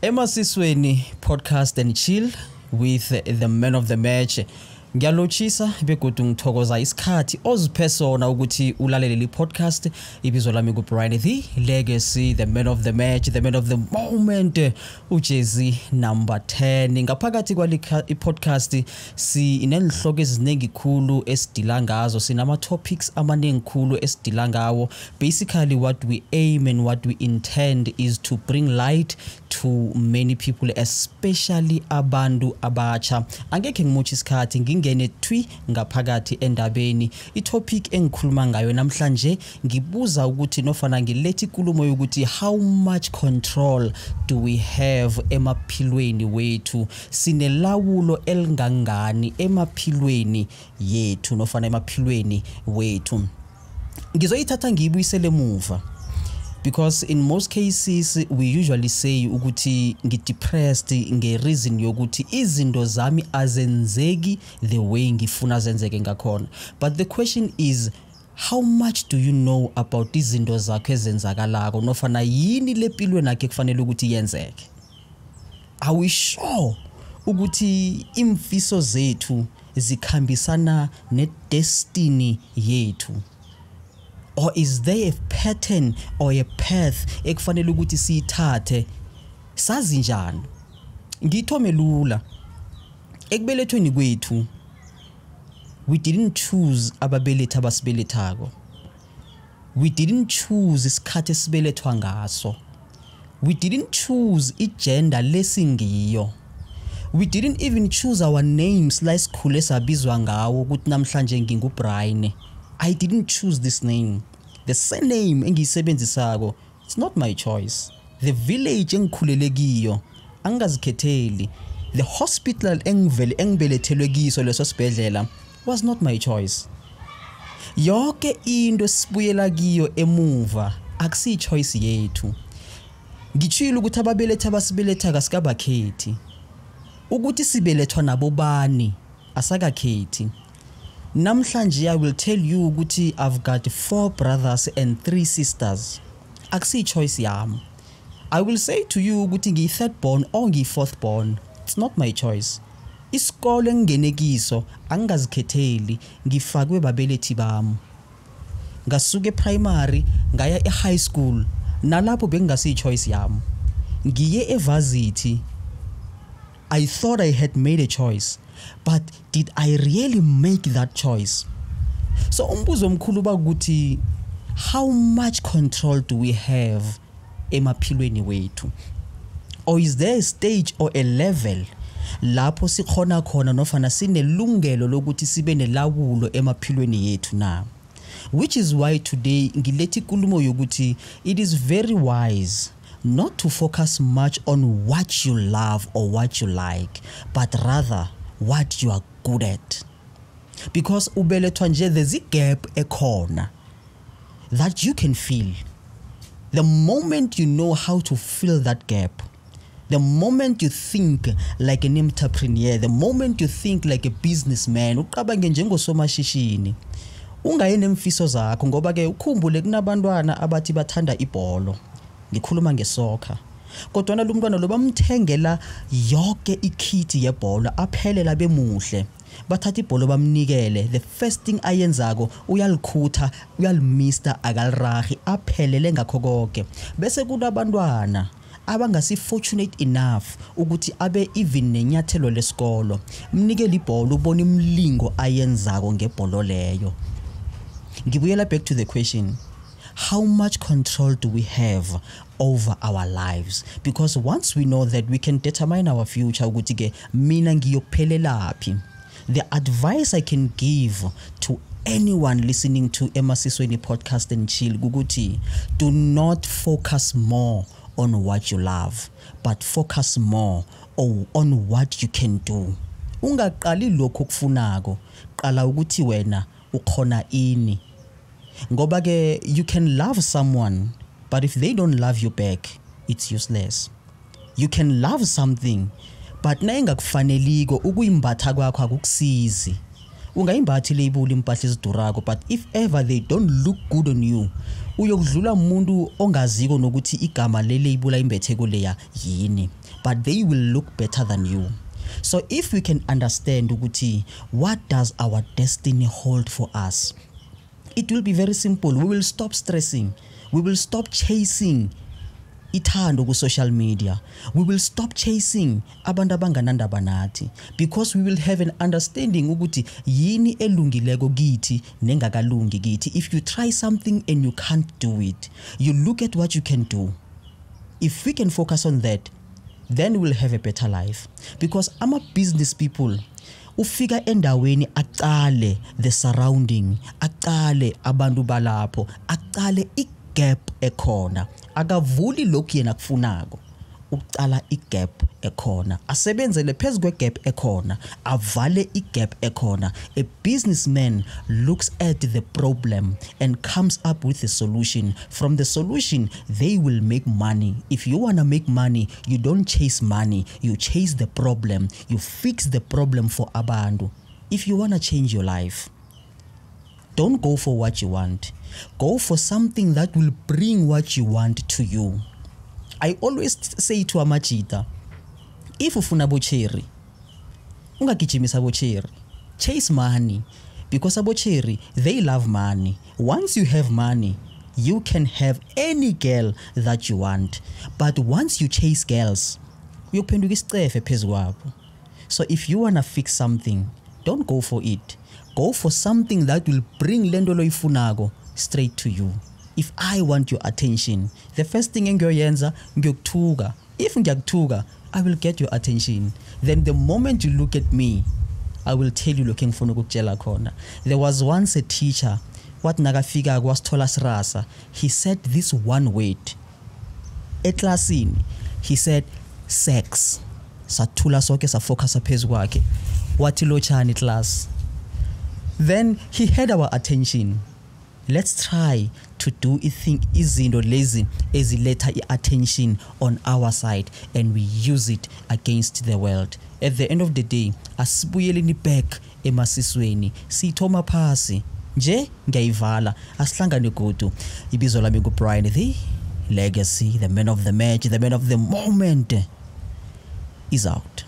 Emasisweni podcast and chill with the man of the match. Ngiyalochisa begodu ngithokoza isikhathi oziphesona ukuthi ulalele li podcast ibizwa lami kuBrian the Legacy, the man of the match, the man of the moment, uJay-Z number 10. Ngaphakathi kwali podcast inenhloko eziningi khulu esidila ngazo, sinama topics amaningi khulu esidila ngawo. Basically what we aim and what we intend is to bring light to many people, especially abantu abacha. Angeke ngimuthi isikhathi ngingene twi ngaphakathi endabeni. I-topic engikhuluma ngayo namhlanje ngibuza ukuthi nofana ngilethi inkulumo yokuthi how much control do we have emaphilweni wethu, sinelawulo elingangani emaphilweni yethu nofana emaphilweni wethu. Ngizoyithatha ngiyibuyisele emuva, because in most cases we usually say ukuthi ngidepressed ngereason yokuthi izinto zami azenzeki the way ngifuna zenzeke ngakhona. But the question is, how much do you know about izinto zakho ezenzakalako nofana yini lepilweni yakhe kufanele ukuthi yenzeke? Are we sure ukuthi imfiso zethu zikhambisana ne-destiny yethu? Or is there a pattern or a path ekufanele ukuthi siyithathe? Sazi njani? Ngithome lula. Ekubelethweni kwethu, we didn't choose ababelethi abasibelethako. We didn't choose isikhathi esibelethwa ngaso. We didn't choose igender lesingiyo. We didn't even choose our names la isikhule sabizwa ngawo ukuthi namhlanje nginguBrian. I didn't choose this name. The surname engiyisebenzisako, it's not my choice. The village engikhulele kiyo angazikhetheli. The hospital engibelethelwe kiso leso sibedlela was not my choice. Yonke into sibuyela kiyo emuva akusi choice yethu. Ngitshilo ukuthi ababelethi abasibeletha kasikabakhethi. Ukuthi sibelethwa nabo bani asakakhethi. Namhlanje I will tell you ukuthi I've got 4 brothers and 3 sisters. Akusi choice yami. I will say to you ukuthi ngiyi third born or ngiyi fourth born. It's not my choice. Isikole engene kiso angazikhetheli, ngifakwe babelethi bami. Ngasuke primary ngaya high school, nalapho bengingasi choice yami. Ngiye evarsity. I thought I had made a choice. But did I really make that choice? So umbuzo omkhulu bakuthi, how much control do we have emaphilweni wethu? Or is there a stage or a level lapho sikhona khona nofana sinelungelo lokuthi sibe nelawulo emaphilweni yethu na? Which is why today ngilethi inkulumo yokuthi it is very wise not to focus much on what you love or what you like, but rather what you are good at. Because ubelethwa nje, there's a gap ekhona that you can fill. The moment you know how to fill that gap, the moment you think like an entrepreneur, the moment you think like a businessman, uqabange njengosomashishini, ungayene mfiso zakho ngoba ke ukhumbule kunabantwana abathi bathanda ibhola. Ngikhuluma ngesoccer. Kodwa lo mntwana lo bamthengela yonke ikit yebhola aphelela bemuhle. Bathatha ibhola bamnikele. The first thing ayenzako uyalikhutha, uyalimista akalirahi aphelele ngakho konke. Bese kunabantwana abangasi fortunate enough ukuthi abe even nenyathelo lesikolo. Mnikele ibhola ubona imlingo ayenzako ngebhola leyo. Ngibuyela back to the question. How much control do we have over our lives? Because once we know that, we can determine our future. Mina ngiyokuphelelaphi. The advice I can give to anyone listening to Emasisweni podcast and chill guguti, do not focus more on what you love, but focus more on what you can do. Ungaqali lokho kufunako, qala ukuthi wena ukhona ini. Ngoba ke you can love someone, but if they don't love you back, it's useless. You can love something, but na engakufaneliko ukuyimbatha kwakho akukusizi. ungayimbathi label impahla ezidurako, but if ever they don't look good on you, uyokudlula umuntu ongaziko nokuthi igama le label ayimbetheko leya yini, but they will look better than you. So if we can understand ukuthi what does our destiny hold for us, it will be very simple. We will stop stressing. We will stop chasing ithando ku social media. We will stop chasing abantu abanganandaba nathi, because we will have an understanding ukuthi yini elungileko kithi nengakalungi kithi. If you try something and you can't do it, you look at what you can do. If we can focus on that, then we'll have a better life. Because I'm a business people, ufika endaweni aqale the surrounding, aqale abantu balapho, aqale igap ekhona, akavuli lokhu yena kufunako, uqala igap ekhona, asebenzele phezu kwegap ekhona, avale igap ekhona. A businessman looks at the problem and comes up with a solution. From the solution, they will make money. If you want to make money, you don't chase money, you chase the problem, you fix the problem for abantu. If you want to change your life, don't go for what you want. Go for something that will bring what you want to you. I always say to amachita, if ufuna bocheri, ungagijimisa bocheri, chase money, because abocheri, they love money. Once you have money, you can have any girl that you want. But once you chase girls, uyophenduka isicefe phezu kwabo. So if you want to fix something, don't go for it. Go for something that will bring lento loyifunako straight to you. If I want your attention, the first thing engiyoyenza ngiyokuthuka. If ngiyakuthuka, I will get your attention. Then the moment you look at me, I will tell you looking for ukukutshela khona. There was once a teacher, what nakafika kwasithola sirasa. He said this one word. Eklasini, he said sex. Sathula sonke safocus phezu kwakhe. Wathi lochani class. Then he had our attention. Let's try to do izinto lezi eziletha attention on our side, and we use it against the world. At the end of the day, asibuyeleni back emasisweni, sithoma phasi nje ngiyayivala, asihlangane godu. Ibizo lami nguBrian the Legacy, the man of the match, the man of the moment is out.